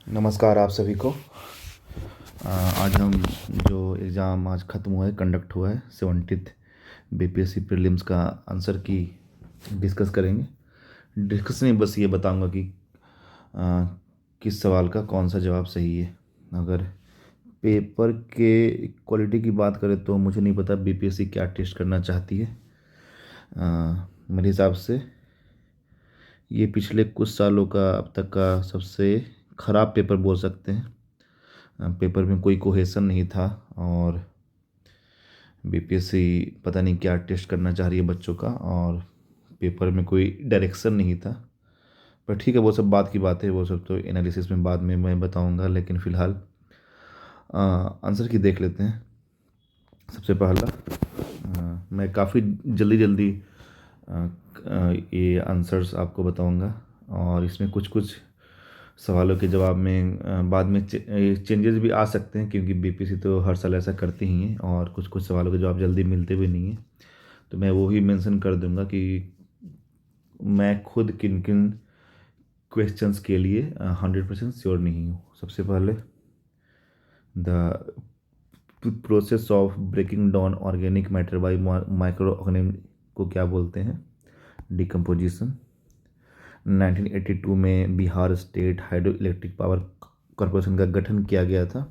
नमस्कार आप सभी को। आज हम जो एग्ज़ाम आज ख़त्म हुआ है, कंडक्ट हुआ है 70th बीपीएससी प्रीलिम्स का आंसर की डिस्कस करेंगे। डिस्कस नहीं, बस ये बताऊंगा कि आ, किस सवाल का कौन सा जवाब सही है। अगर पेपर के क्वालिटी की बात करें तो मुझे नहीं पता बीपीएससी क्या टेस्ट करना चाहती है। मेरे हिसाब से ये पिछले कुछ सालों का अब तक का सबसे ख़राब पेपर बोल सकते हैं। पेपर में कोई कोहेसन नहीं था और बीपीएससी पता नहीं क्या टेस्ट करना चाह रही है बच्चों का, और पेपर में कोई डायरेक्शन नहीं था। पर ठीक है, वो सब बात की बात है, वो सब तो एनालिसिस में बाद में मैं बताऊंगा। लेकिन फ़िलहाल आंसर की देख लेते हैं। सबसे पहला मैं काफ़ी जल्दी जल्दी ये आंसर्स आपको बताऊंगा, और इसमें कुछ कुछ सवालों के जवाब में बाद में चेंजेस भी आ सकते हैं, क्योंकि बीपीएससी तो हर साल ऐसा करती ही है और कुछ कुछ सवालों के जवाब जल्दी मिलते भी नहीं हैं। तो मैं वो ही मेंशन कर दूंगा कि मैं खुद किन किन क्वेश्चंस के लिए 100% श्योर नहीं हूँ। सबसे पहले, the process of breaking down organic matter by microorganism को क्या बोलते हैं? डिकम्पोजिशन। 1982 में Bihar state hydroelectric power corporation का गठन किया गया था।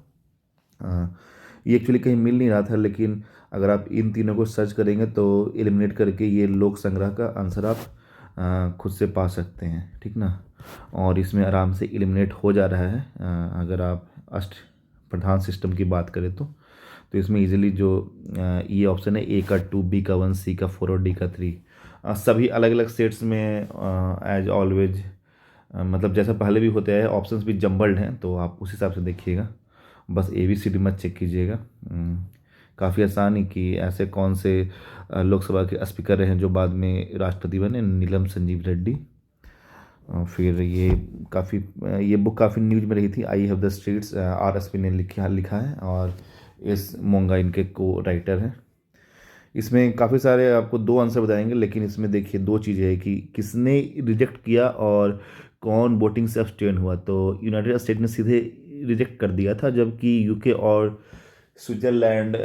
ये एक्चुअली कहीं मिल नहीं रहा था, लेकिन अगर आप इन तीनों को सर्च करेंगे तो एलिमिनेट करके ये लोक संग्रह का आंसर आप खुद से पा सकते हैं, ठीक ना। और इसमें आराम से एलिमिनेट हो जा रहा है। अगर आप अष्ट प्रधान सिस्टम की बात करें तो इसमें इजीली जो ये ऑप्शन है, ए का 2, बी का 1, सी का 4 और डी का 3, सभी अलग अलग सेट्स में एज ऑलवेज, मतलब जैसा पहले भी होता है, ऑप्शंस भी जम्बल्ड हैं, तो आप उस हिसाब से देखिएगा। बस ए बी सी डी मत चेक कीजिएगा। काफ़ी आसान है कि ऐसे कौन से लोकसभा के स्पीकर रहे हैं जो बाद में राष्ट्रपति बने, नीलम संजीव रेड्डी। फिर ये बुक काफ़ी न्यूज में रही थी, I have the streets, R S P ने लिखा लिखा है, और एस मोंगा इनके को राइटर हैं। इसमें काफ़ी सारे आपको दो आंसर बताएंगे, लेकिन इसमें देखिए दो चीज़ें हैं कि किसने रिजेक्ट किया और कौन वोटिंग से अब्सटेन हुआ। तो यूनाइटेड स्टेट ने सीधे रिजेक्ट कर दिया था, जबकि यूके और स्विट्ज़रलैंड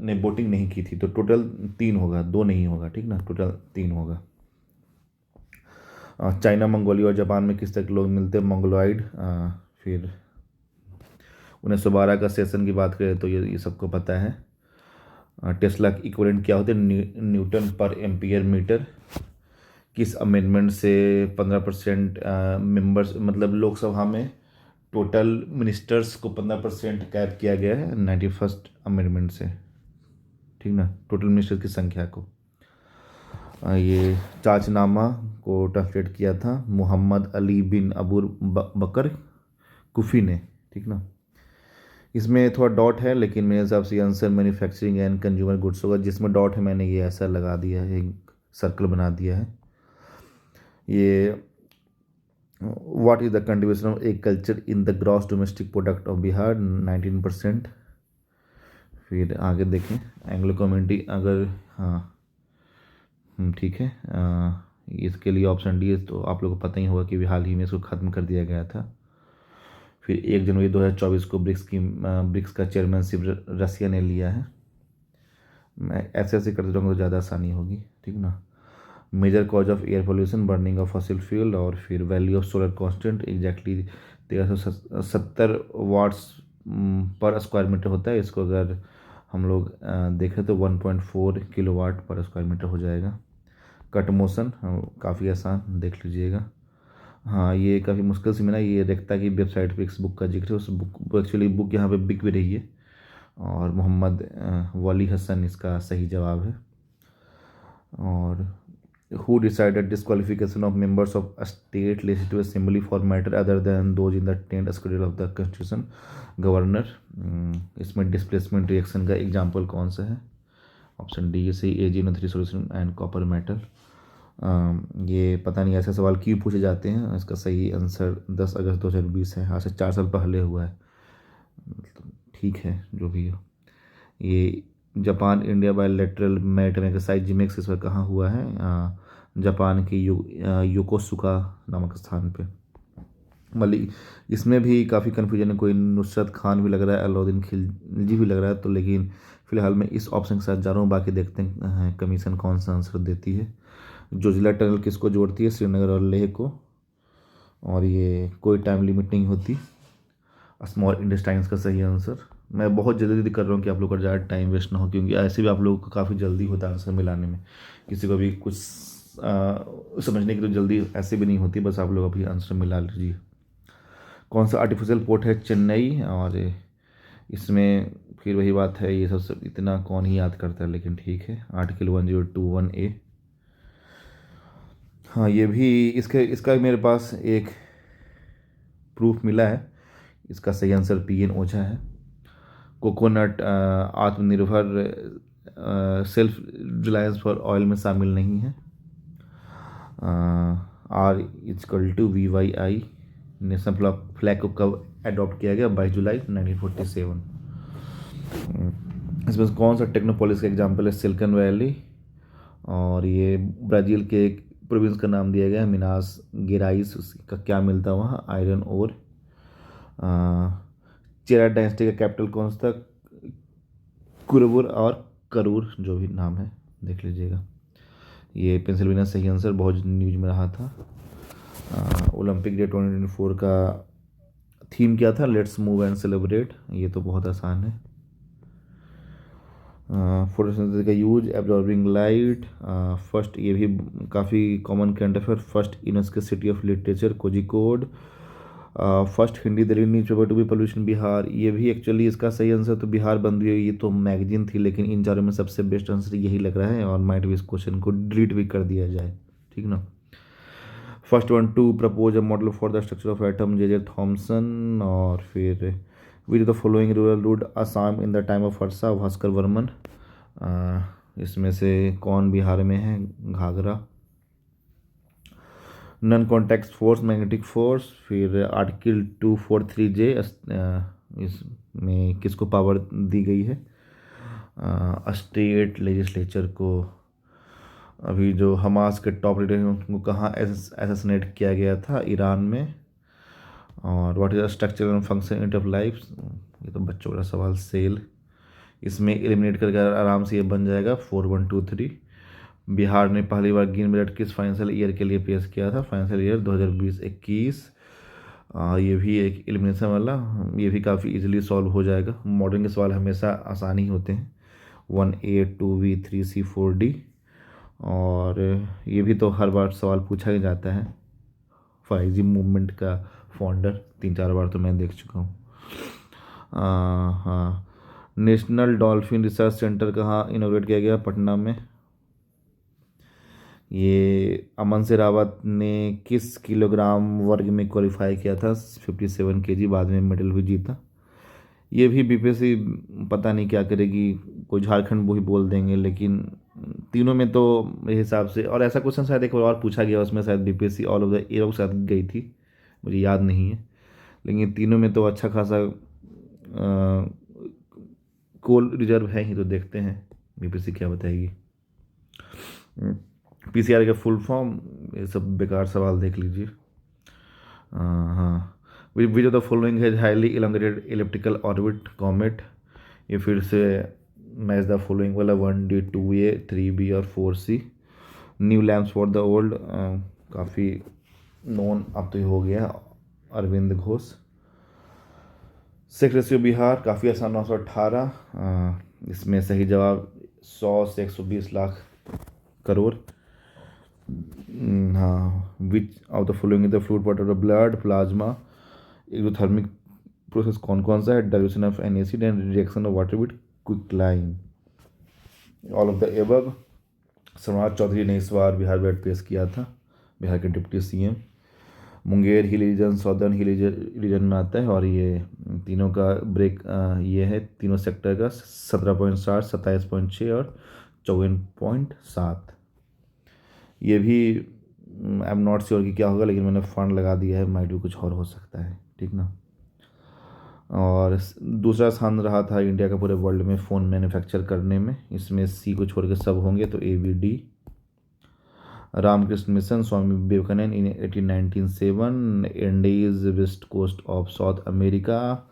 ने वोटिंग नहीं की थी। तो टोटल 3 होगा, 2 नहीं होगा, ठीक ना, टोटल 3 होगा। चाइना, मंगोलिया और जापान में किस तरह के लोग मिलते हैं? मंगोलॉइड। फिर 1912 का सेशन की बात करें तो ये सबको पता है। टेस्ला की इक्विवेलेंट क्या होते हैं? न्यूटन पर एम्पियर मीटर। किस अमेंडमेंट से 15% मेंबर्स, मतलब लोकसभा में टोटल मिनिस्टर्स को 15% कैप किया गया है? 91st अमेंडमेंट से, ठीक ना, टोटल मिनिस्टर की संख्या को। ये चाचनामा को ट्रांसलेट किया था मोहम्मद अली बिन अबू बकर कुफी ने, ठीक ना। इसमें थोड़ा डॉट है, लेकिन मेरे हिसाब से answer manufacturing and consumer goods होगा। जिसमें डॉट है मैंने ये ऐसा लगा दिया है, एक सर्कल बना दिया है। ये what is the contribution of agriculture in the gross domestic product of Bihar? 19%। फिर आगे देखें, एंग्लो कम्युनिटी, अगर हाँ ठीक है, इसके लिए ऑप्शन डी है, तो आप लोगों को पता ही होगा कि हाल ही में इसको ख़त्म कर दिया गया था। फिर 1 जनवरी 2024 को ब्रिक्स का चेयरमैनशिप रसिया ने लिया है। मैं ऐसे ऐसे करते रहूँगा तो ज़्यादा आसानी होगी, ठीक ना। Major cause of air pollution, burning of fossil fuel. और फिर value of solar constant exactly 1370 watts per square metre होता है। इसको अगर हम लोग देखें तो 1.4 किलोवाट पर स्क्वायर मीटर हो जाएगा। कट मोशन काफ़ी आसान, देख लीजिएगा। हाँ, ये काफ़ी मुश्किल से मिला, ये रेख्ता की वेबसाइट पे इस बुक का जिक्र है। उस बुक एक्चुअली बुक यहाँ पे बिक भी रही है, और मोहम्मद वली हसन इसका सही जवाब है। और who decided disqualification of members of state legislative assembly for matter other than those in the 10th schedule of the constitution? Governor. इसमें डिस्प्लेसमेंट रिएक्शन का एग्जाम्पल कौन सा है? ऑप्शन डी सही, AgNO3 solution and copper metal. ये पता नहीं ऐसे सवाल क्यों पूछे जाते हैं। इसका सही आंसर 10 अगस्त 2020 है, आज से 4 साल पहले हुआ है। ठीक है, जो भी हो। ये Japan India bilateral maritime exercise JIMEX इस वक्त कहाँ हुआ है? जापान के योकोसुका नामक स्थान पे। मलिक, इसमें भी काफ़ी कन्फ्यूजन है, कोई नुसरत खान भी लग रहा है, अलाउद्दीन खिलजी भी लग रहा है, तो लेकिन फ़िलहाल मैं इस ऑप्शन के साथ जा रहा हूँ। बाकी देखते हैं कमीशन कौन सा आंसर देती है। जोजिला टनल किसको जोड़ती है? श्रीनगर और लेह को। और ये कोई टाइम लिमिट नहीं होती। स्मॉल इंटेस्टाइन्स का सही आंसर। मैं बहुत जल्दी कर रहा हूँ कि आप लोग का ज़्यादा टाइम वेस्ट ना हो, क्योंकि ऐसे भी आप लोगों को काफ़ी जल्दी होता है आंसर मिलाने में। किसी को भी कुछ समझने की तो जल्दी ऐसे भी नहीं होती, बस आप लोग अभी आंसर मिला लीजिए। कौन सा आर्टिफिशियल पोर्ट है? चेन्नई। और इसमें फिर वही बात है, ये सब इतना कौन ही याद करता है, लेकिन ठीक है। Article 1021A। हाँ, ये भी इसका मेरे पास एक प्रूफ मिला है। इसका सही आंसर PN ओझा है। कोकोनट आत्मनिर्भर सेल्फ रिलायंस फॉर ऑयल में शामिल नहीं है। R=VYI। नेशनल फ्लैग को कब अडॉप्ट किया गया? 22 जुलाई 1947। इसमें कौन सा टेक्नोपोलिस का एग्जाम्पल है? Silicon valley. और ये ब्राज़ील के एक प्रोविंस का नाम दिया गया है, मिनास गेराइस। उसका क्या मिलता है वहाँ? आयरन और। चेरा डायनेस्टी का कैपिटल कौन सा था? कुरबुर और करूर, जो भी नाम है देख लीजिएगा। ये पेंसिल्वेनिया सही आंसर, बहुत न्यूज में रहा था। ओलंपिक डे 2024 का थीम क्या था? Let's move and celebrate. ये तो बहुत आसान है। फोटोसिंथेसिस का यूज, एब्जॉर्बिंग लाइट। फर्स्ट, ये भी काफ़ी common current affair, first UNESCO city of literature Kozhikode. First Hindi दैनिक news paper to be publish Bihar. ये भी एक्चुअली इसका सही आंसर तो बिहार बंद हुई, ये तो मैगजीन थी, लेकिन इन चारों में सबसे बेस्ट आंसर यही लग रहा है, और माइट भी इस क्वेश्चन को डिलीट भी कर दिया जाए, ठीक ना। First one to propose a model for the structure of atom, J.J. Thomson. और फिर which the following rural route Assam in the time of Varsha, Bhaskar Varman. इसमें से कौन बिहार में है? Ghaghara. Non contact force, magnetic force. फिर आर्टिकल 243J, इसमें किसको पावर दी गई है? स्टेट लेजिस्लेचर को। अभी जो हमास के टॉप लीडर हैं उनको कहाँ असैसिनेट किया गया था? ईरान में। और what is the structure and function of life? ये तो बच्चों का सवाल। सेल। इसमें एलिमिनेट करके आराम से ये बन जाएगा 4123। बिहार ने पहली बार ग्रीन बजट किस फाइनेंशियल ईयर के लिए पेश किया था? Financial year 2020-21। ये भी एक एलिमिनेशन वाला, ये भी काफ़ी इजीली सॉल्व हो जाएगा। मॉडर्न के सवाल हमेशा आसान ही होते हैं। 1A 2B 3C 4D। और ये भी तो हर बार सवाल पूछा ही जाता है। 5G मूवमेंट का फाउंडर 3-4 बार तो मैं देख चुका हूँ। हाँ, नेशनल डॉल्फिन रिसर्च सेंटर कहाँ इनोग्रेट किया गया? पटना में। ये अमन से रावत ने किस किलोग्राम वर्ग में क्वालिफाई किया था? 57 kg, बाद में मेडल भी जीता। ये भी BPSC पता नहीं क्या करेगी, कोई झारखंड वो ही बोल देंगे, लेकिन तीनों में तो मेरे हिसाब से, और ऐसा क्वेश्चन शायद एक बार और पूछा गया, उसमें शायद BPSC all over the year के साथ गई थी, मुझे याद नहीं है, लेकिन तीनों में तो अच्छा खासा कोल रिजर्व है ही। तो देखते हैं BPSC क्या बताएगी। PCR का फुल फॉर्म, ये सब बेकार सवाल देख लीजिए। हाँ, which of the following has highly elongated elliptical orbit comet? ये फिर से मैच द फॉलोइंग वाला 1D 2A 3B और 4C। New lamps for the old, काफ़ी नोन अब तो ये हो गया, अरविंद घोष। सेक्स रेशियो बिहार काफ़ी आसान, 918। इसमें सही जवाब 100 से 120 लाख करोड़। हाँ, which of the following is the fluid part of the blood? Plasma. Exothermic process कौन कौन सा है? Dilution of an acid and reaction of water with quicklime. All of the above. Samrat Choudhary ने इस बार बिहार बजट पेश किया था, बिहार के डिप्टी CM। मुंगेर हिल रीजन सदर्न हिल रीजन में आता है, और ये तीनों का ब्रेक ये है, तीनों सेक्टर का 17.7, 27.6 और 54.7। ये भी आई एम नॉट श्योर कि क्या होगा, लेकिन मैंने फंड लगा दिया है, माइट भी कुछ और हो सकता है, ठीक ना। और दूसरा स्थान रहा था इंडिया का पूरे वर्ल्ड में फ़ोन मैन्युफैक्चर करने में, इसमें C को छोड़ के सब होंगे, तो ABD। Ramakrishna mission Swami Vivekananda in 1897, Indies west coast of south America,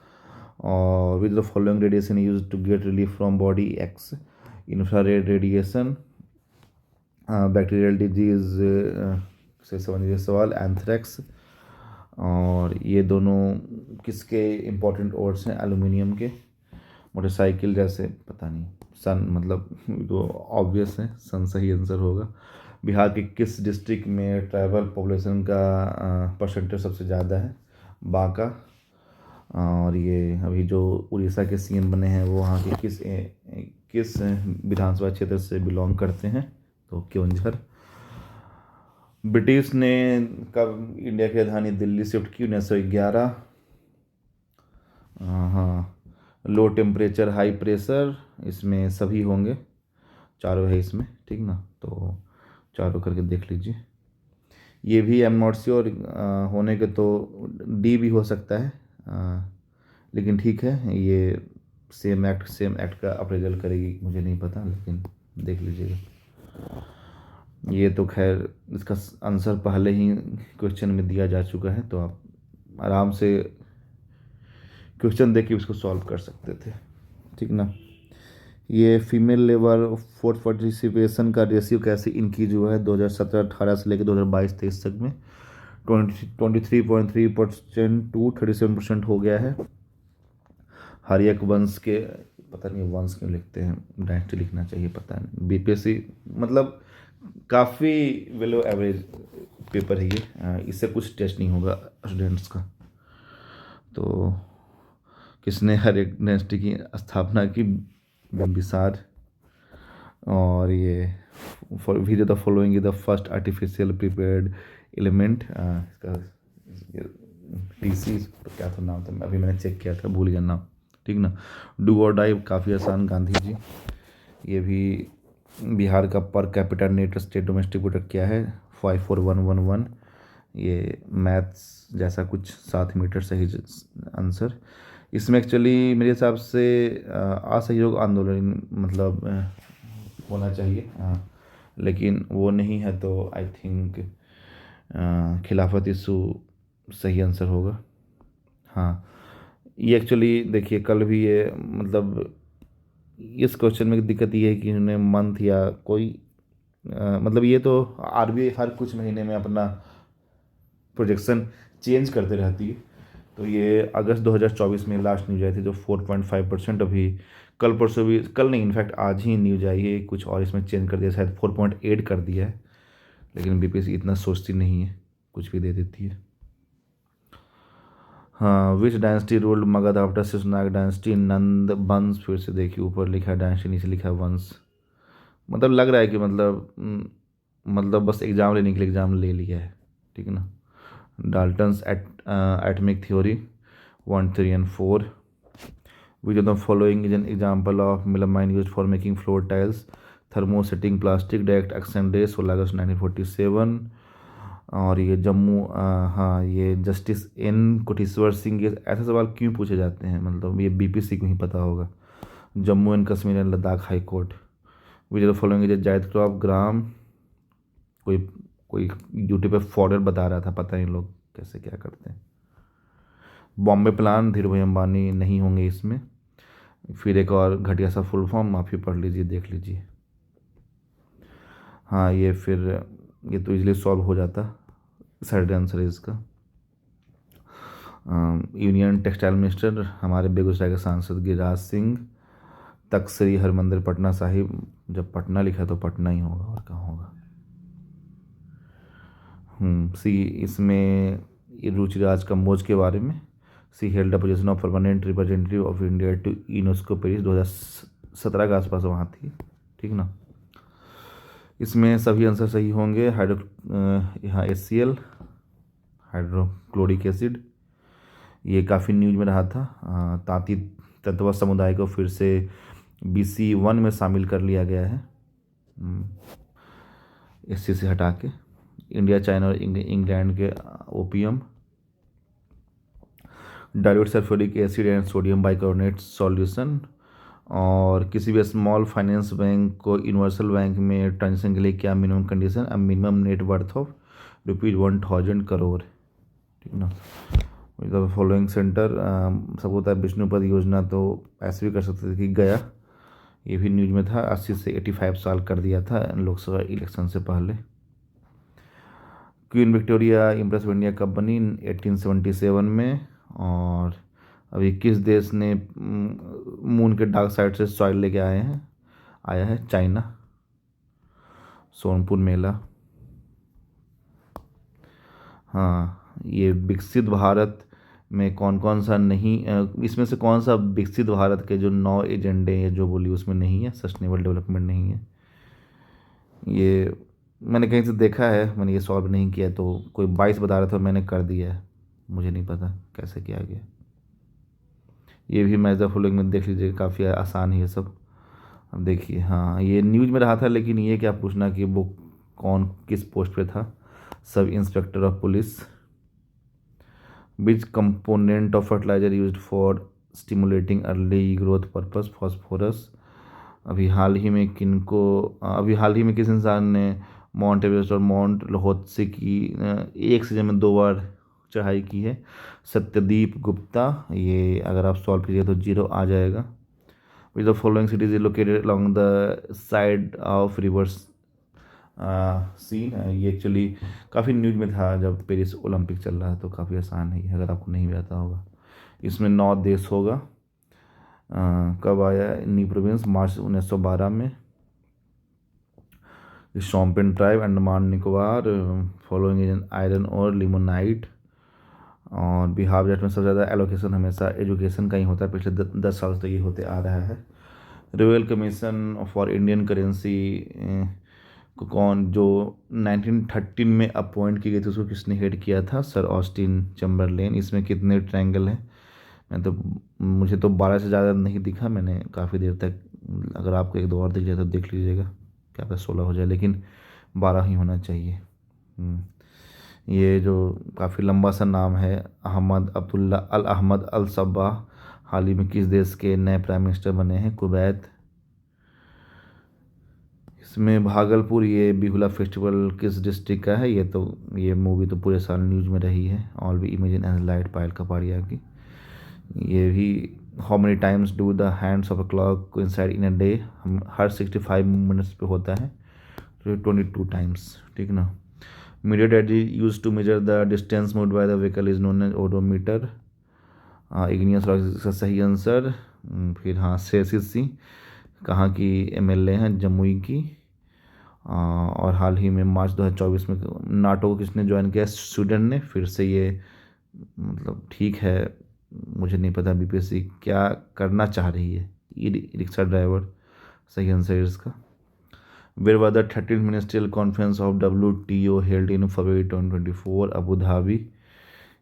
और with the following radiation use to get relief from body aches, infrared radiation, bacterial disease से संबंधित सवाल, एंथ्रेक्स। और ये दोनों किसके इम्पोर्टेंट ओर्स हैं? एल्यूमिनियम के। मोटरसाइकिल जैसे पता नहीं, सन मतलब तो ऑब्वियस है, सन सही आंसर होगा। बिहार के किस डिस्ट्रिक्ट में ट्राइबल पॉपुलेशन का परसेंटेज सबसे ज़्यादा है? बांका। और ये अभी जो उड़ीसा के सीएम बने हैं वो वहाँ के किस विधानसभा क्षेत्र से बिलोंग करते हैं? तो केवंझर। ब्रिटिश ने कब इंडिया की राजधानी दिल्ली शिफ्ट की? 1911। हाँ। लो टेम्परेचर हाई प्रेशर, इसमें सभी होंगे, चारों है इसमें, ठीक ना? तो चारों करके देख लीजिए। ये भी एम नॉट श्योर होने के तो डी भी हो सकता है, लेकिन ठीक है, ये सेम एक्ट का अप्रेजल करेगी, मुझे नहीं पता, लेकिन देख लीजिएगा। ये तो खैर इसका आंसर पहले ही क्वेश्चन में दिया जा चुका है, तो आप आराम से क्वेश्चन देख के उसको सॉल्व कर सकते थे, ठीक ना? ये फीमेल लेबर फोर्थ पार्टिसिपेशन का रेशियो कैसे इंक्रीज हुआ है 2017-18 से लेकर 2022-23 तक में? 23.3% टू 37% हो गया है। हर एक वंश के, पता नहीं वंश क्यों लिखते हैं, डायनेस्टी लिखना चाहिए, पता नहीं। बीपीएससी मतलब काफ़ी वेलो एवरेज पेपर है ये, इससे कुछ टेस्ट नहीं होगा स्टूडेंट्स का। तो किसने हर एक डायनेस्टी की स्थापना की? बिम्बिसार। और ये विच the following is the first artificial prepared element? इसका टीसी क्या था नाम था, अभी मैंने चेक किया था, भूल गया नाम, ठीक ना? डू और डाई काफ़ी आसान, गांधी जी। ये भी बिहार का पर capital net state domestic product क्या है? 54111। ये मैथ्स जैसा कुछ 7 मीटर सही आंसर। इसमें एक्चुअली मेरे हिसाब से असहयोग आंदोलन मतलब होना चाहिए, लेकिन वो नहीं है, तो आई थिंक खिलाफत इशू सही आंसर होगा। हाँ, ये एक्चुअली देखिए कल भी ये मतलब इस क्वेश्चन में दिक्कत ये है कि उन्होंने मंथ या कोई मतलब ये तो आरबीआई हर कुछ महीने में अपना प्रोजेक्शन चेंज करते रहती है, तो ये अगस्त 2024 में लास्ट न्यूज आई थी जो 4.5%, अभी कल परसों भी, कल नहीं इनफैक्ट आज ही न्यूज आई है, कुछ और इसमें चेंज कर दिया, शायद 4.8 कर दिया है, लेकिन बीपीएससी इतना सोचती नहीं है, कुछ भी दे देती है। हाँ, which dynasty ruled Magadh after Shishunaga dynasty? Nanda वंश। फिर से देखिए ऊपर लिखा है डायनेस्टी, नीचे लिखा है वंश, मतलब लग रहा है कि मतलब बस एग्ज़ाम लेने के लिए एग्ज़ाम ले लिया है, ठीक है ना? Dalton's atomic theory 1, 3 and 4। Which of the following is an example of melamine use for making floor tiles? Thermosetting plastic, direct action day 16 अगस्त 1947। और ये जम्मू हाँ, ये जस्टिस एन कोटेश्वर सिंह, ये ऐसे सवाल क्यों पूछे जाते हैं, मतलब ये बीपीएससी को ही पता होगा। Jammu and Kashmir and Ladakh high court. Which of the following is जायद क्रॉप ग्राम? कोई कोई यूट्यूब पे फॉर्डर बता रहा था, पता नहीं लोग कैसे क्या करते हैं। बॉम्बे प्लान, धीरू भाई अंबानी नहीं होंगे इसमें। फिर एक और घटिया सा फुल फॉर्म, आप ही पढ़ लीजिए, देख लीजिए। हाँ, ये फिर ये तो इजीली सॉल्व हो जाता, सैटरडे आंसर है इसका। यूनियन टेक्सटाइल मिनिस्टर हमारे बेगूसराय के सांसद गिरिराज सिंह। तख्त श्री हरमंदिर पटना साहिब, जब पटना लिखा है तो पटना ही होगा, और कहाँ होगा? सी इसमें रुचिराज कम्बोज के बारे में। She held the position of permanent representative of India to UNESCO Paris 2017 के आसपास वहाँ थी, ठीक ना? इसमें सभी आंसर सही होंगे। यहाँ HCl हाइड्रोक्लोरिक एसिड, ये काफ़ी न्यूज में रहा था। तांती तत्व समुदाय को फिर से BC1 में शामिल कर लिया गया है, SC से हटा के। इंडिया, चाइना और इंग्लैंड के opium. Dilute sulphuric acid and sodium bicarbonate solution और किसी भी स्मॉल फाइनेंस बैंक को यूनिवर्सल बैंक में ट्रांजेक्शन के लिए क्या मिनिमम कंडीशन, अब minimum net worth of ₹1000 crore, ठीक ना। विद द फॉलोइंग सेंटर, सबको पता है विष्णुपद योजना, तो ऐसे भी कर सकते थे कि गया, ये भी न्यूज में था, 80 से 85 साल कर दिया था लोकसभा इलेक्शन से पहले। Queen Victoria impress of India कब बनी, 1877 में। और अभी किस देश ने मून के डार्क साइड से सॉइल लेके आया है चाइना, सोनपुर मेला। हाँ, ये विकसित भारत में कौन कौन सा नहीं, इसमें से कौन सा विकसित भारत के जो 9 एजेंडे हैं जो बोली उसमें नहीं है, सस्टेनेबल डेवलपमेंट नहीं है। ये मैंने कहीं से देखा है, मैंने ये सॉल्व नहीं किया, तो कोई 22 बता रहा था, मैंने कर दिया है, मुझे नहीं पता कैसे किया गया। ये भी मैच द फॉलोइंग में देख लीजिए, काफ़ी आसान है ये सब। अब देखिए, हाँ ये न्यूज में रहा था, लेकिन ये क्या पूछना कि वो कौन किस पोस्ट पे था, sub inspector of police. Which component of fertiliser used for stimulating early growth purpose, phosphorus. अभी हाल ही में किस इंसान ने माउंट एवरेस्ट और माउंट लोहोत्से की एक सीजन में 2 बार चढ़ाई की है, सत्यदीप गुप्ता। ये अगर आप सॉल्व कीजिए तो 0 आ जाएगा। Which the following cities is located along the side of rivers Seine. ये एक्चुअली काफ़ी न्यूज में था जब पेरिस ओलंपिक चल रहा है, तो काफ़ी आसान है ये, अगर आपको नहीं भी आता होगा। इसमें 9 देश होगा। कब आया न्यू प्रोविंस, मार्च 1912 में। Shompen tribe, Andaman Nicobar, following is iron और लिमोनाइट। और बिहार बजट में सबसे ज़्यादा एलोकेशन हमेशा एजुकेशन का ही होता है, पिछले 10 साल से ये होते आ रहा है। Royal commission for Indian currency को कौन, जो 1913 में अपॉइंट की गई थी, उसको किसने हेड किया था, सर ऑस्टिन चैम्बरलेन। इसमें कितने ट्रायंगल हैं, मुझे तो 12 से ज़्यादा नहीं दिखा, मैंने काफ़ी देर तक, अगर आपको 1 2 और दिख जाए तो देख लीजिएगा, क्या पता 16 हो जाए, लेकिन 12 ही होना चाहिए। ये जो काफ़ी लंबा सा नाम है, अहमद अब्दुल्ला अल अहमद अल सब्बाह, हाल ही में किस देश के नए प्राइम मिनिस्टर बने हैं, कुवैत। इसमें भागलपुर, ये बिहुला फेस्टिवल किस डिस्ट्रिक्ट का है, ये मूवी तो पूरे साल न्यूज में रही है, all we imagine as light, Payal Kapadia की। ये भी how many times do the hands of a clock coincide in a day, हम हर 65 मिनट्स पे होता है, तो 22 टाइम्स, ठीक ना। Media that use to measure the distance moved by the vehicle is known as odometer. Igneous rock इसका सही आंसर। फिर हाँ, श्रेयसी सिंह कहाँ की एमएलए हैं, जमुई की। और हाल ही में मार्च 2024 में नाटो को किसने ज्वाइन किया, स्वीडन ने। फिर से ये मतलब ठीक है, मुझे नहीं पता बीपीएससी क्या करना चाह रही है। ई रिक्शा ड्राइवर सही आंसर है इसका। Where were the 13th ministerial conference of WTO held in February 2024, Abu Dhabi.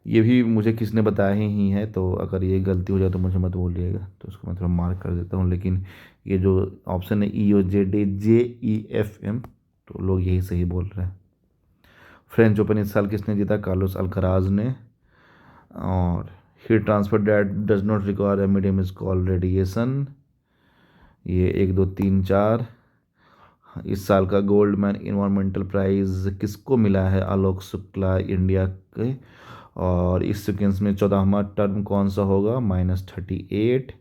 ये भी मुझे किसने बताया ही है, तो अगर ये गलती हो जाए तो मुझे मत बोलिएगा, तो उसको मैं थोड़ा मार्क कर देता हूँ, लेकिन ये जो ऑप्शन है EOJDJEFM, तो लोग यही सही बोल रहे हैं। फ्रेंच ओपन इस साल किसने जीता, कार्लोस अल्कराज ने। और heat transfer that does not require a medium is called radiation. ये 1 2 3 4। इस साल का गोल्ड मैन इन्वायरमेंटल प्राइज़ किसको मिला है, आलोक शुक्ला इंडिया के। और इस सीक्वेंस में 14वां टर्म कौन सा होगा, -38।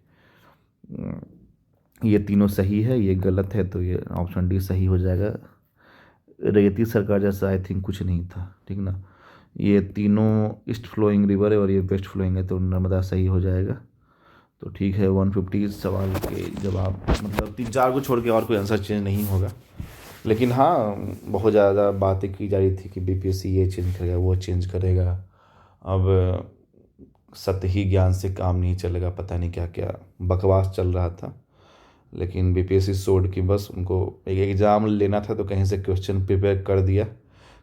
ये तीनों सही है, ये गलत है, तो ये ऑप्शन डी सही हो जाएगा। रेती सरकार जैसा आई थिंक कुछ नहीं था, ठीक ना। ये तीनों ईस्ट फ्लोइंग रिवर है और ये वेस्ट फ्लोइंग है, तो नर्मदा सही हो जाएगा। तो ठीक है, 150 सवाल के जवाब, मतलब 3 4 को छोड़ के और कोई आंसर चेंज नहीं होगा। लेकिन हाँ, बहुत ज़्यादा बातें की जा रही थी कि बीपीएससी ये चेंज करेगा, वो चेंज करेगा। अब सतही ज्ञान से काम नहीं चलेगा, पता नहीं क्या क्या बकवास चल रहा था। लेकिन बीपीएससी सोड की बस उनको एक एग्ज़ाम लेना था, तो कहीं से क्वेश्चन प्रिपेयर कर दिया।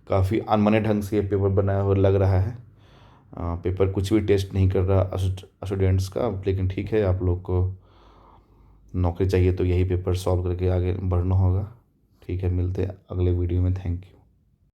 काफ़ी अनमने ढंग से ये पेपर बनाया हुआ लग रहा है। पेपर कुछ भी टेस्ट नहीं कर रहा स्टूडेंट्स का, लेकिन ठीक है, आप लोग को नौकरी चाहिए तो यही पेपर सॉल्व करके आगे बढ़ना होगा। ठीक है, मिलते हैं अगले वीडियो में, थैंक यू।